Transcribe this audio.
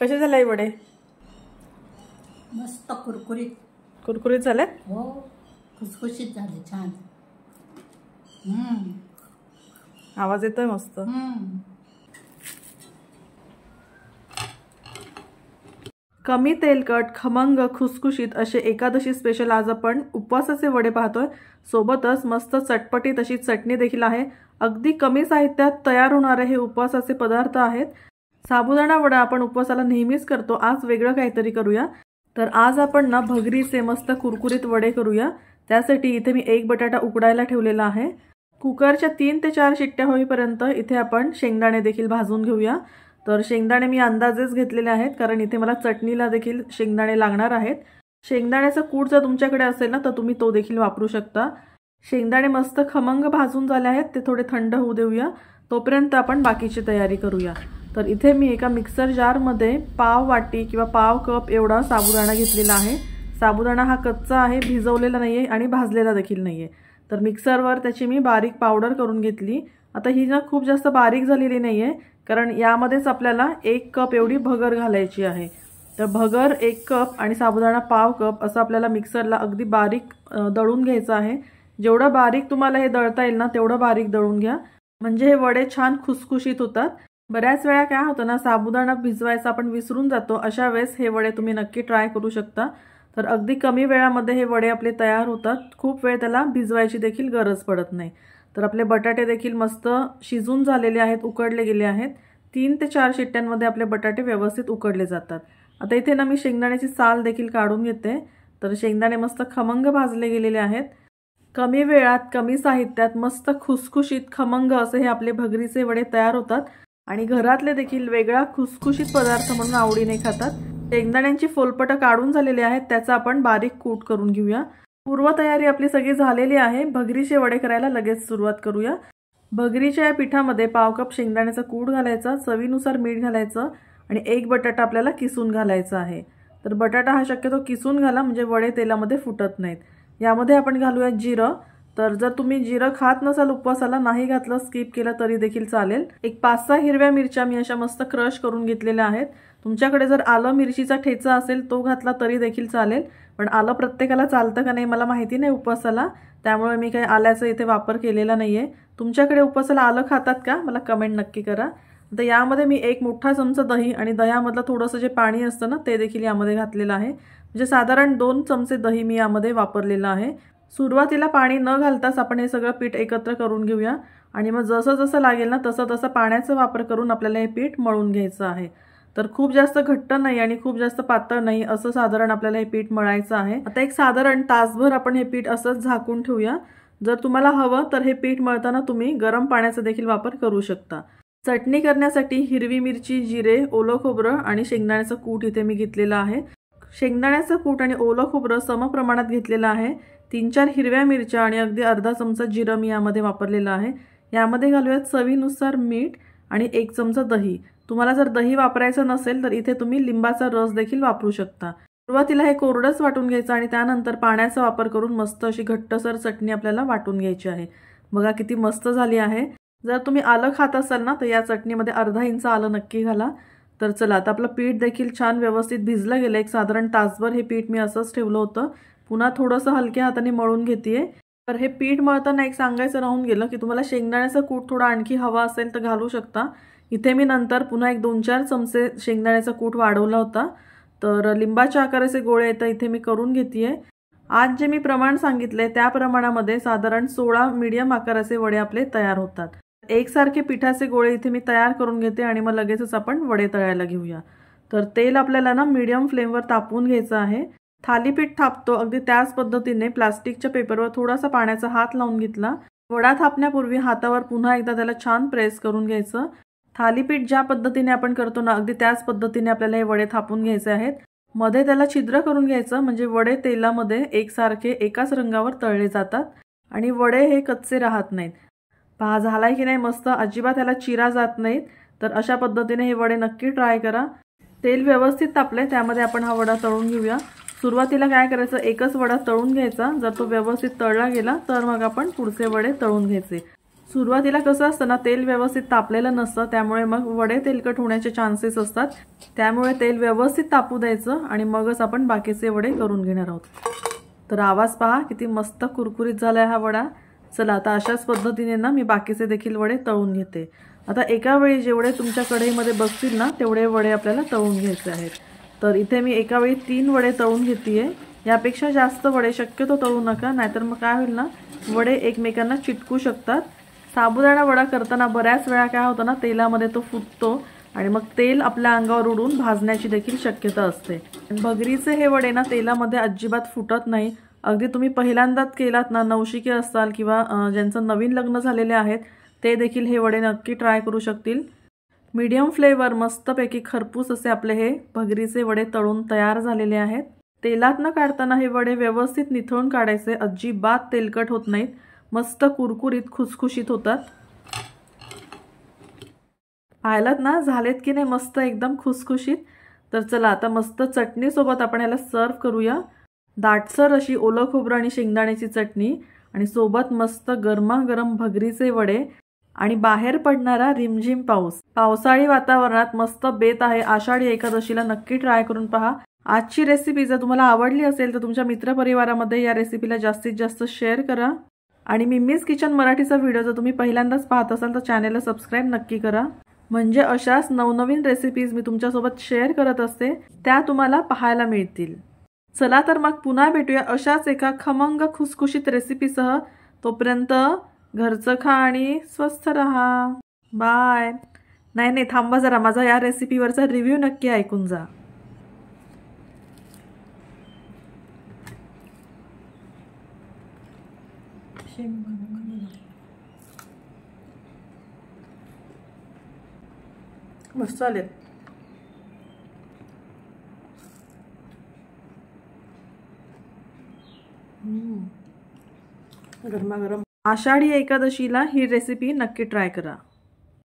कसे झाले वडे? मस्त कुरकुरीत कुरकुरीत झाले. हो, खुसखुशीत झाले, छान. आवाज येतोय मस्त. कमी तेलकट, खमंग, खुसखुशीत असे एकादशी स्पेशल आज आपण उपवासाचे वडे पाहतोय. सोबतच मस्त चटपटीत अशी चटणी देखील आहे. अगदी कमी साहित्यात तयार होणारे हे उपवासाचे पदार्थ आहेत. साबुदाणा वडा आपण उपवासाला नेहमीच करतो, आज वेगळं काहीतरी करूया. तर आज आपण ना भगरीचे मस्त कुरकुरीत वडे करूया. त्यासाठी इथे मी एक बटाटा उकडायला ठेवलेला आहे. कुकरच्या 3 ते 4 शिट्ट्या होईपर्यंत इथे आपण शेंगदाणे देखील भाजून घेऊया. तर शेंगदाणे मी अंदाजेच घेतलेले आहेत, कारण इथे मला चटणीला देखील शेंगदाणे लागणार आहेत. शेंगदाण्याचा कूट जर तुमच्याकडे असेल ना तर तुम्ही तो देखील वापरू शकता. शेंगदाणे मस्त खमंग भाजून झाले आहेत, ते थोडे थंड होऊ देऊया. तोपर्यंत आपण बाकीची तयारी करूया. तर इथे मी एका मिक्सर जारमध्ये पाव वाटी किंवा पाव कप एवढा साबुदाणा घेतलेला आहे. साबुदाणा हा कच्चा आहे, भिजवलेला नाहीये आणि भाजलेला देखील नाहीये. तर मिक्सरवर त्याची मी बारीक पावडर करून घेतली. आता ही ना खूप जास्त बारीक झालेली नाहीये, कारण यामध्येच आपल्याला 1 कप एवढी भगर घालायची आहे. तर भगर 1 कप आणि साबुदाणा पाव कप असं आपल्याला मिक्सरला अगदी बारीक दळून घ्यायचं आहे. जेवढं बारीक तुम्हाला हे दळता येईल ना तेवढं बारीक दळून घ्या, म्हणजे हे वडे छान खुसखुशीत होतात. बऱ्याच वेळा काय होतं ना, साबुदाणा भिजवायचा आपण विसरून जातो. अशा वेळेस हे वडे तुम्ही नक्की ट्राय करू शकता. तर अगदी कमी वेळामध्ये हे वडे आपले तयार होतात. खूप वेळ त्याला भिजवायची देखील गरज पडत नाही. तर आपले बटाटे देखील मस्त शिजून झालेले आहेत, उकडले गेले आहेत. 3 ते 4 शिट्ट्यांमध्ये आपले बटाटे व्यवस्थित उकडले जातात. आता इथे ना मी शेंगदाण्याची साल देखील काढून घेते. तर शेंगदाणे मस्त खमंग भाजले गेलेले आहेत. कमी वेळात कमी साहित्यात मस्त खुसखुशीत खमंग असे हे आपले भगरीचे वडे तयार होतात आणि घरातले देखील वेगळा खुसखुशीत पदार्थ म्हणून आवडीने खातात. शेंगदाण्यांची फोलपटं काढून झालेली आहेत, त्याचा आपण बारीक कूट करून घेऊया. पूर्वतयारी आपली सगळी झालेली आहे. भगरीचे वडे करायला लगेच सुरुवात करूया. भगरीच्या या पिठामध्ये पाव कप शेंगदाण्याचा कूट घालायचा, चवीनुसार मीठ घालायचं आणि 1 बटाटा आपल्याला किसून घालायचा आहे. तर बटाटा हा शक्यतो किसून घाला, म्हणजे वडे तेलामध्ये फुटत नाहीत. यामध्ये आपण घालूया जिरं. तर जर तुम्ही जिरं खात नसाल उपवासाला, नाही घातलं, स्किप केलं तरी देखील चालेल. एक 5-6 हिरव्या मिरच्या मी अशा मस्त क्रश करून घेतलेल्या आहेत. तुमच्याकडे जर आलं मिरचीचा ठेचा असेल तो घातला तरी देखील चालेल, पण आलं प्रत्येकाला चालतं का नाही मला माहिती नाही उपवासाला, त्यामुळे मी काही आल्याचा इथे वापर केलेला नाहीये. तुमच्याकडे उपवासाला आलं खातात का, मला कमेंट नक्की करा. आता यामध्ये मी 1 मोठा चमचा दही आणि दह्यामधलं थोडंसं जे पाणी असतं ना ते देखील यामध्ये घातलेलं आहे. म्हणजे साधारण 2 चमचे दही मी यामध्ये वापरलेलं आहे. सुरुवातीला पाणी न घालताच आपण हे सगळं पीठ एकत्र करून घेऊया आणि मग जसं जसं लागेल ना तसं तसं पाण्याचा वापर करून आपल्याला हे पीठ मळून घ्यायचं आहे. तर खूप जास्त घट्ट नाही आणि खूप जास्त पातळ नाही, असं साधारण आपल्याला हे पीठ मळायचं आहे. आता एक साधारण तासभर आपण हे पीठ असंच झाकून ठेवूया. जर तुम्हाला हवं तर हे पीठ मळताना तुम्ही गरम पाण्याचा देखील वापर करू शकता. चटणी करण्यासाठी हिरवी मिरची, जिरे, ओलं खोबरं आणि शेंगदाण्याचं कूट इथे मी घेतलेलं आहे. शेंगदाण्याचं कूट आणि ओलं खोबरं समप्रमाणात घेतलेलं आहे. 3-4 हिरव्या मिरच्या आणि अगदी अर्धा चमचा जिरं मी यामध्ये वापरलेलं आहे. यामध्ये घालूयात चवीनुसार मीठ आणि 1 चमचा दही. तुम्हाला जर दही वापरायचं नसेल तर इथे तुम्ही लिंबाचा रस देखील वापरू शकता. सुरुवातीला हे कोरडंच वाटून घ्यायचं आणि त्यानंतर पाण्याचा वापर करून मस्त अशी घट्टसर चटणी आपल्याला वाटून घ्यायची आहे. बघा किती मस्त झाली आहे. जर तुम्ही आलं खात असाल ना तर या चटणीमध्ये अर्धा इंच आलं नक्की घाला. तर चला, आता आपलं पीठ देखील छान व्यवस्थित भिजलं गेलं. एक साधारण तासभर हे पीठ मी असंच ठेवलं होतं. पुन्हा थोडंसं हलक्या हाताने मळून घेतेय. तर हे पीठ मळताना एक सांगायचं राहून गेलं की तुम्हाला शेंगदाण्याचा कूट थोडा आणखी हवा असेल तर घालू शकता. इथे मी नंतर पुन्हा एक 2-4 चमचे शेंगदाण्याचा कूट वाढवला होता. तर लिंबाच्या आकाराचे गोळे तर इथे मी करून घेतेय. आज जे मी प्रमाण सांगितले त्या प्रमाणामध्ये साधारण 16 मीडियम आकाराचे वडे आपले तयार होतात. एकसारखे पिठाचे गोळे इथे मी तयार करून घेते आणि मग लगेचच आपण वडे तळायला घेऊया. तर तेल आपल्याला ना मीडियम फ्लेमवर तापवून घ्यायचं आहे. थालीपीठ थापतो अगदी त्याच पद्धतीने प्लास्टिकच्या पेपरवर थोडासा पाण्याचा हात लावून घेतला. वडा थापण्यापूर्वी हातावर पुन्हा एकदा त्याला छान प्रेस करून घ्यायचं. थालीपीठ ज्या पद्धतीने आपण करतो ना अगदी त्याच पद्धतीने आपल्याला हे वडे थापून घ्यायचे आहेत. मध्ये त्याला छिद्र करून घ्यायचं, म्हणजे वडे तेलामध्ये एकसारखे एकाच रंगावर तळले जातात आणि वडे हे कच्चे राहत नाहीत. पहा झालाय की नाही मस्त, अजिबात त्याला चिरा जात नाहीत. तर अशा पद्धतीने हे वडे नक्की ट्राय करा. तेल व्यवस्थित तापले, त्यामध्ये आपण हा वडा तळून घेऊया. सुरुवातीला काय करायचं, एकच वडा तळून घ्यायचा. जर तो व्यवस्थित तळला गेला तर मग आपण पुढचे वडे तळून घ्यायचे. सुरुवातीला कसं असतं ना, तेल व्यवस्थित तापलेलं नसतं, त्यामुळे मग वडे तेलकट होण्याचे चान्सेस असतात. त्यामुळे तेल व्यवस्थित तापू द्यायचं आणि मगच आपण बाकीचे वडे करून घेणार आहोत. तर आवाज पहा किती मस्त कुरकुरीत झालाय हा वडा. चला आता अशाच पद्धतीने ना मी बाकीचे देखील वडे तळून घेते. आता एका वेळी जेवढे तुमच्या कढईमध्ये बसतील ना तेवढे वडे आपल्याला तळून घ्यायचे आहेत. तर इथे मी एका वेळी 3 वडे तळून घेतेय. यापेक्षा जास्त वडे शक्यतो तळू नका, नाहीतर मग काय होईल ना, वडे एकमेकांना चिटकू शकतात. साबुदाणा वडा करताना बऱ्याच वेळा काय होतं ना, तेलामध्ये तो फुटतो आणि मग तेल आपल्या अंगावर उडून भाजण्याची देखील शक्यता असते. भगरीचे हे वडे ना तेलामध्ये अजिबात फुटत नाही. अगदी तुम्ही पहिल्यांदाच केलात ना, नवशिके असताल किंवा ज्यांचं नवीन लग्न झालेले आहेत ते देखील हे वडे नक्की ट्राय करू शकतील. मीडियम फ्लेवर मस्तपैकी खरपूस असे आपले हे भगरीचे वडे तळून तयार झालेले आहेत. तेलात न काढताना हे वडे व्यवस्थित निथळून काढायचे, अजिबात तेलकट होत नाहीत, मस्त कुरकुरीत खुसखुशीत होतात. पाहिलात ना झालेत की नाही मस्त एकदम खुसखुशीत. तर चला आता मस्त चटणी सोबत आपण याला सर्व करूया. दाटसर अशी ओलं खोबरं आणि शेंगदाण्याची चटणी आणि सोबत मस्त गरमागरम भगरीचे वडे आणि बाहेर पडणारा रिमझिम पाऊस. पावसाळी वातावरणात मस्त बेत आहे. आषाढी एकादशीला नक्की ट्राय करून पहा. आजची रेसिपी जर तुम्हाला आवडली असेल तर तुमच्या मित्रपरिवारामध्ये या रेसिपीला जास्तीत जास्त शेअर करा. आणि मिम्मीज किचन मराठीचा व्हिडिओ जर तुम्ही पहिल्यांदाच पाहत असाल तर चॅनेलला सबस्क्राईब नक्की करा, म्हणजे अशाच नवनवीन रेसिपीज मी तुमच्यासोबत शेअर करत असते त्या तुम्हाला पाहायला मिळतील. चला तर मग पुन्हा भेटूया अशाच एका खमंग खुसखुशीत रेसिपीसह. तोपर्यंत घरचं खा आणि स्वस्थ रहा. बाय. नाही थांबा जरा, माझा या रेसिपीवरचा रिव्ह्यू नक्की ऐकून जा. मस्त चालेल. गरमागरम. आषाढी एकादशीला ही रेसिपी नक्की ट्राय करा.